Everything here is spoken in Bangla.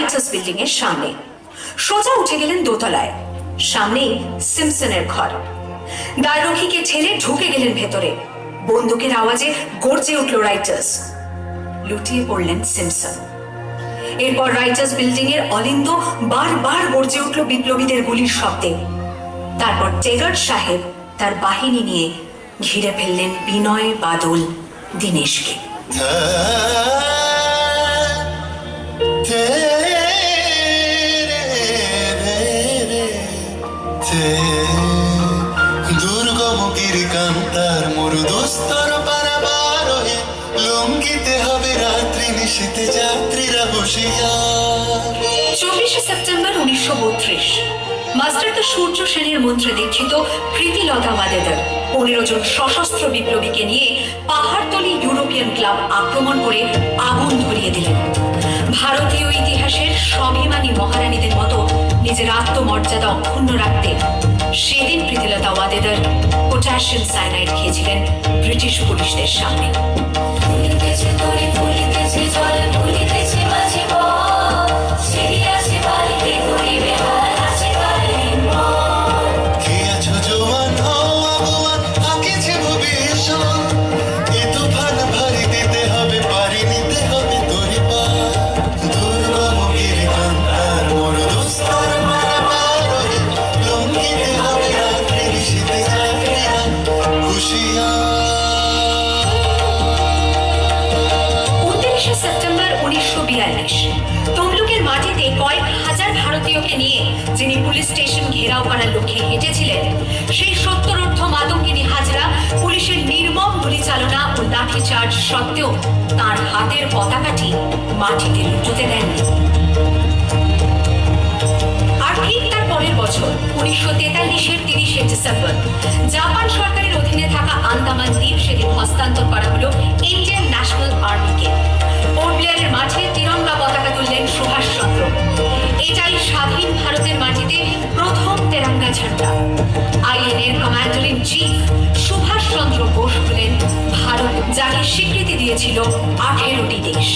রাইটার্স বিল্ডিং এর সামনে। সোজা উঠে গেলেন দোতলায়। সামনেই সিমসনের ঘর। দ্বাররক্ষীকে ঠেলে ঢুকে গেলেন ভেতরে। বন্দুকের আওয়াজে গর্জে উঠল রাইটার্স। লুটিয়ে পড়লেন সিমসন। এরপর রাইটার্স বিল্ডিং এর অলিন্দ বারবার গর্জে উঠল বিপ্লবীদের গুলির শব্দে। তারপর টেগার্ড সাহেব তার বাহিনী নিয়ে ঘিরে ফেললেন বিনয়, বাদল, দীনেশকে। দুর্গম গিরিকান্তার মরুদুস্তর পারাবার হয়ে লঙ্ঘিতে হবে রাত্রি নিশীতে যাত্রীরা হুঁশিয়ার। 24শে সেপ্টেম্বর 1932 মাস্টারদা সূর্য সেনের মন্ত্রে দীক্ষিত প্রীতিলতা ওয়াদেদার 15 জন সশস্ত্র বিপ্লবীকে নিয়ে পাহাড়তলি ইউরোপিয়ান ক্লাব আক্রমণ করে আগুন ধরিয়ে দিলেন। ভারতীয় ইতিহাসের স্বাভিমানী মহারানীদের মতো নিজের আত্মমর্যাদা অক্ষুণ্ণ রাখতে সেদিন প্রীতিলতা ওয়াদেদার পটাশিয়াম সায়ানাইড খেয়েছিলেন ব্রিটিশ পুলিশদের সামনে। সেপ্টেম্বর 1942 তমলুকের মাটিতে কয়েক হাজার ভারতীয়কে নিয়ে যিনি পুলিশ স্টেশন ঘেরাও করার লক্ষ্যে হেঁটেছিলেন, সেই সত্তরোর্ধ্ব মাতঙ্গিনী হাজরা পুলিশের নির্মম গুলিচালনা ও লাঠিচার্জ সত্ত্বেও তার হাতের পতাকাটি মাটিতে লুটোতে দেননি। আর ঠিক তার পরের বছর 1943-এর 30শে ডিসেম্বর জাপান সরকারের অধীনে থাকা আন্দামান দ্বীপ সেদিন হস্তান্তর করা হলো ইন্ডিয়ান ন্যাশনাল আর্মিকে। পোর্ট ব্লেয়ারের মাঠে তিরঙ্গা পতাকা তুললেন সুভাষচন্দ্র। এটাই স্বাধীন ভারতের মাটিতে প্রথম তেরঙ্গা ঝান্ডা। আইএনএর commander in chief Subhas Chandra Bose হলেন ভারত, যাকে স্বীকৃতি দিয়েছিল 18টি দেশ।